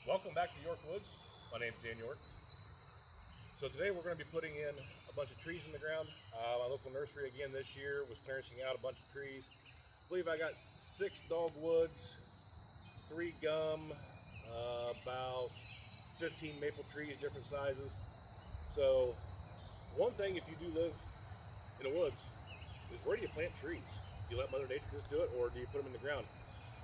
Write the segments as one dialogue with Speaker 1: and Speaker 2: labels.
Speaker 1: Welcome back to York Woods. My name's Dan York. So today we're going to be putting in a bunch of trees in the ground. My local nursery again this year was clearancing out a bunch of trees. I believe I got 6 dogwoods, 3 gum, about 15 maple trees, different sizes. So one thing, if you do live in the woods, is where do you plant trees? Do you let Mother Nature just do it, or do you put them in the ground?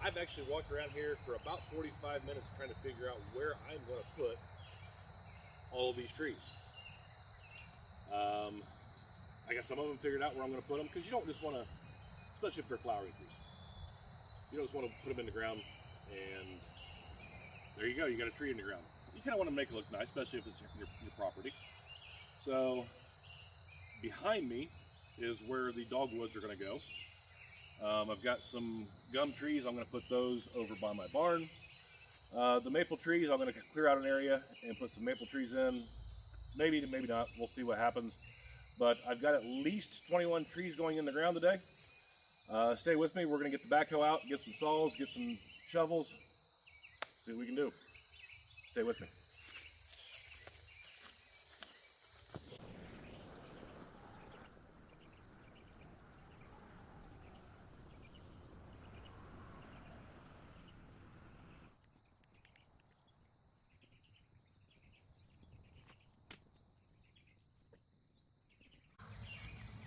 Speaker 1: I've actually walked around here for about 45 minutes trying to figure out where I'm going to put all of these trees. I got some of them figured out where I'm going to put them, because you don't just want to, especially if they're flowering trees, you don't just want to put them in the ground and there you go, you got a tree in the ground. You kind of want to make it look nice, especially if it's your property. So behind me is where the dogwoods are going to go. I've got some gum trees. I'm going to put those over by my barn. The maple trees, I'm going to clear out an area and put some maple trees in. Maybe, maybe not. We'll see what happens. But I've got at least 21 trees going in the ground today. Stay with me. We're going to get the backhoe out, get some saws, get some shovels, see what we can do. Stay with me.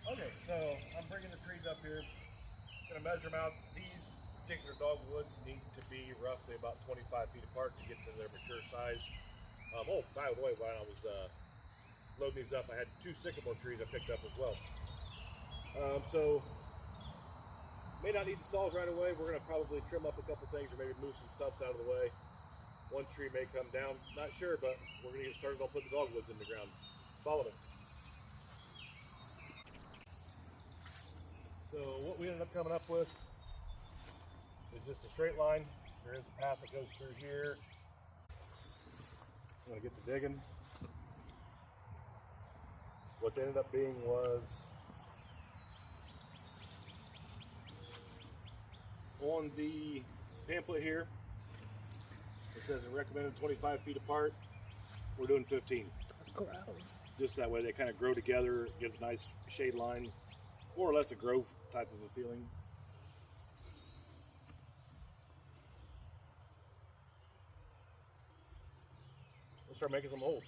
Speaker 1: Okay, so I'm bringing the trees up here. Gonna measure them out. These particular dogwoods need to be roughly about 25 feet apart to get to their mature size. Oh, by the way, while I was loading these up, I had 2 sycamore trees I picked up as well. So may not need the saws right away. We're gonna probably trim up a couple things or maybe move some stumps out of the way. One tree may come down, not sure, but we're gonna get started on putting the dogwoods in the ground. Follow me. So what we ended up coming up with is just a straight line. There is a path that goes through here. I'm gonna get to digging. What they ended up being was, on the pamphlet here, it says it recommended 25 feet apart. We're doing 15.
Speaker 2: Gross.
Speaker 1: Just that way they kind of grow together, it gives a nice shade line. More or less a grove type of a feeling. We'll start making some holes.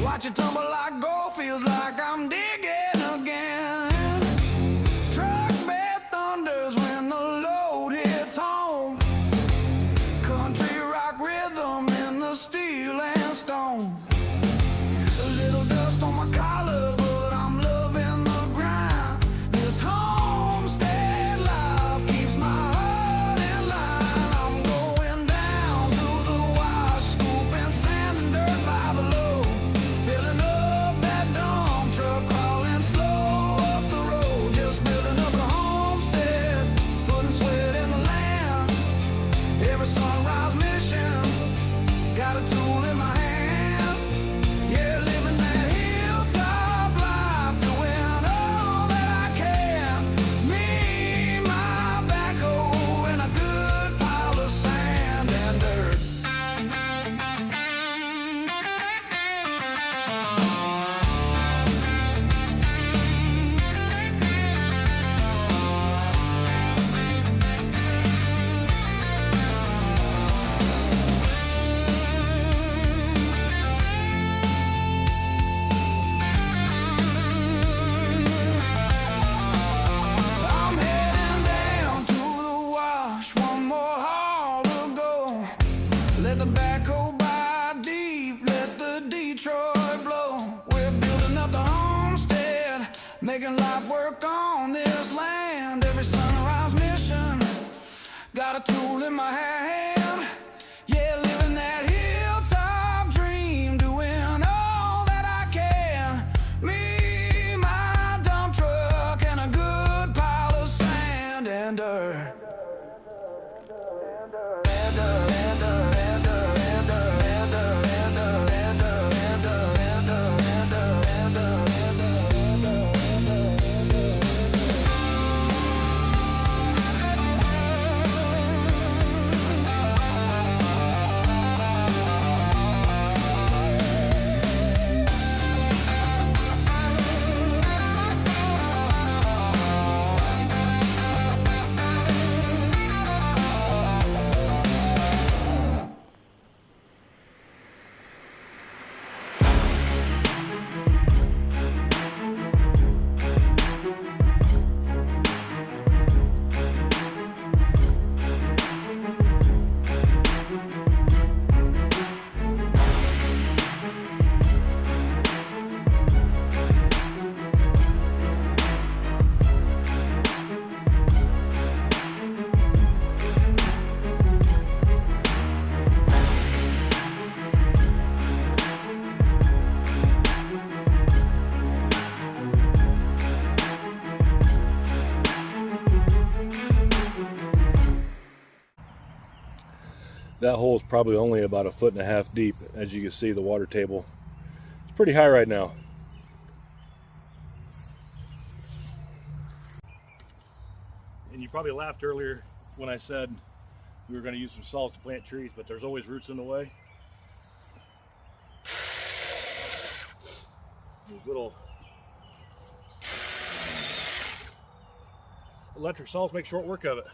Speaker 3: Watch it tumble like gold, feels like I'm digging again. Truck bed thunders when the load hits home. Country rock rhythm in the steel and stone. A little dust on my collar, but I'm loving the grind. This homestead life keeps my heart in line. I'm going down to Let the backhoe bite deep, let the Detroit blow. We're building up the homestead, making life work on this land. Every sunrise mission, got a tool in my hand. Yeah, living that hilltop dream, doing all that I can. Me, my dump truck, and a good pile of sand and dirt.
Speaker 1: That hole is probably only about 1.5 feet deep. As you can see, the water table is pretty high right now. And you probably laughed earlier when I said we were going to use some salt to plant trees, but there's always roots in the way. These little electric saws make short work of it.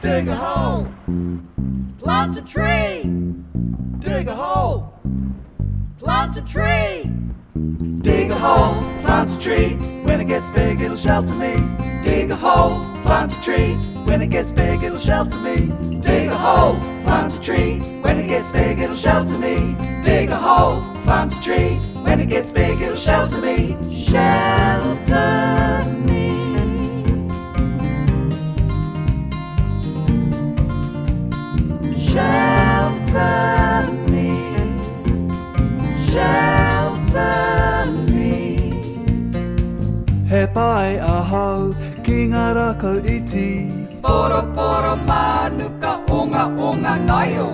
Speaker 2: Dig a hole.
Speaker 4: Plant a tree.
Speaker 2: Dig a hole.
Speaker 3: plant a tree.
Speaker 2: Dig a hole, plant a tree. When it gets big, it'll shelter me. Dig a hole, plant a tree. When it gets big, it'll shelter me. Dig a hole, plant a tree. When it gets big, it'll shelter me. Dig a hole, plant a tree. When it gets big, it'll shelter me. Shelter me. Shelter me. Shelter me. He pai aho ki ngā rako iti.
Speaker 3: Poro poro manuka onga onga ngaio.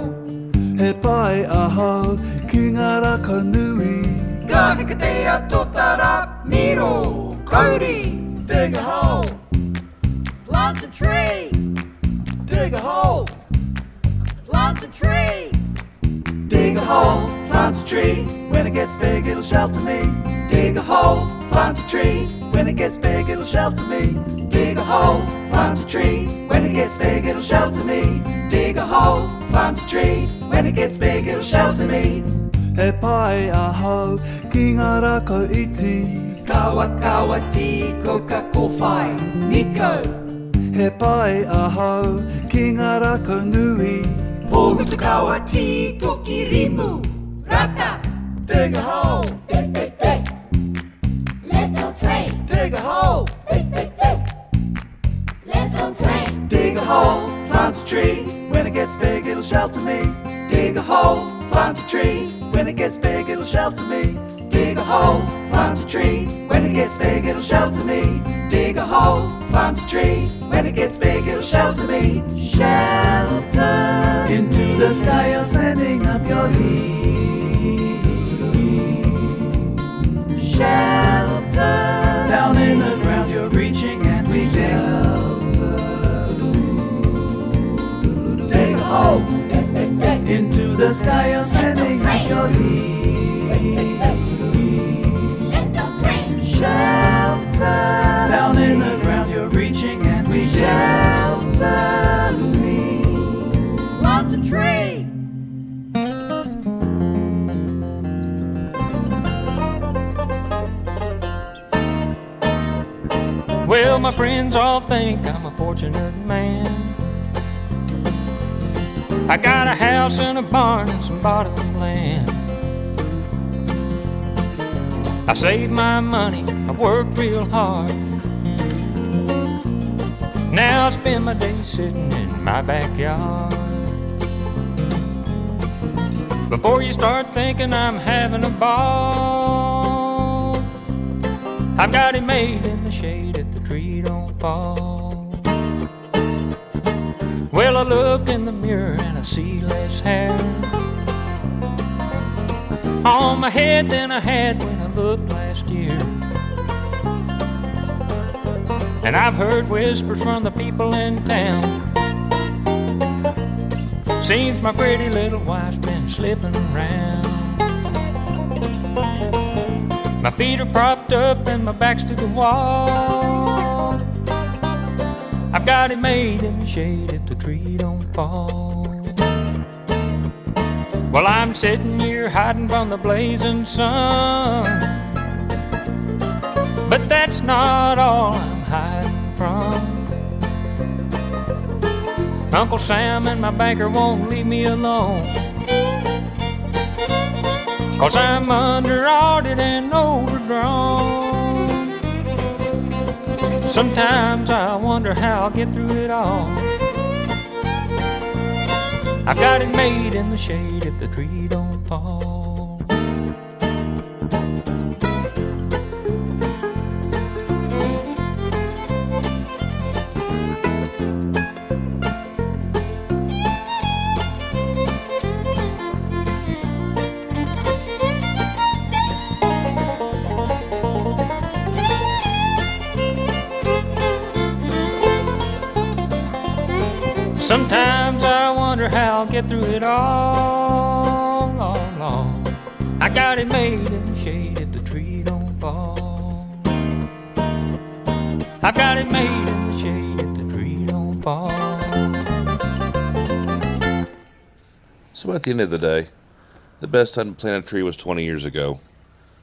Speaker 2: He pai aho ki ngā rako nui.
Speaker 3: Ka hikatea totara miro kauri.
Speaker 2: Dig a hole,
Speaker 3: Plant a tree.
Speaker 2: dig a hole.
Speaker 3: Plant a tree.
Speaker 2: Dig a hole, plant a tree. When it gets big, it'll shelter me. Dig a hole, plant a tree. When it gets big, it'll shelter me. Dig a hole, plant a tree. When it gets big, it'll shelter me. Dig a hole, plant a tree. When it gets big, it'll shelter me. He pai aho ki ngā rako iti.
Speaker 3: Kawa kawa tiko ka kowhai. Nico.
Speaker 2: He pai aho ki ngā rako nui.
Speaker 3: Pohutu kawa tiko ki rimu. Rata.
Speaker 2: Dig a hole,
Speaker 4: Dig, dig, dig. Little tree.
Speaker 2: dig a hole.
Speaker 4: Dig, dig, dig. Little tree.
Speaker 2: Dig a hole, plant a tree. When it gets big, it'll shelter me. Dig a hole, plant a tree. When it gets big, it'll shelter me. Dig a hole, plant a tree. When it gets big, it'll shelter me. Dig a hole, plant a tree. When it gets big, it'll shelter me. Shelter. Into the sky, you're sending up your leaves. Shelter. Down in the ground, you're reaching and weeping. Dig a hole.
Speaker 4: Dig, dig, dig.
Speaker 2: Into the sky, you're sending up your leaves.
Speaker 4: Little tree.
Speaker 2: Shelter. Down in the ground, you're reaching and weeping. Shelter me.
Speaker 3: Plant a tree.
Speaker 5: Well, my friends all think I'm a fortunate man. I got a house and a barn and some bottom land. I saved my money, I worked real hard. Now I spend my days sitting in my backyard. Before you start thinking I'm having a ball, I've got it made in the shade if the tree don't fall. Well, I look in the mirror and I see less hair on my head than I had when I looked last year. And I've heard whispers from the people in town. Seems my pretty little wife's been slipping around. My feet are propped up and my back's to the wall. I've got it made in the shade if the tree don't fall. Well, I'm sitting here hiding from the blazing sun, but that's not all I'm hiding from. Uncle Sam and my banker won't leave me alone, 'cause I'm under audit and overdrawn. Sometimes I wonder how I'll get through it all. I've got it made in the shade if the tree don't fall. Sometimes I wonder how I'll get through it all, I got it made in the shade if the tree don't fall. I've got it made in the shade if the tree don't fall.
Speaker 6: So at the end of the day, The best time to plant a tree was 20 years ago.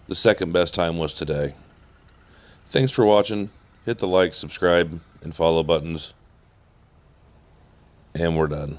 Speaker 6: The second best time was today. Thanks for watching. Hit the like, subscribe, and follow buttons. And we're done.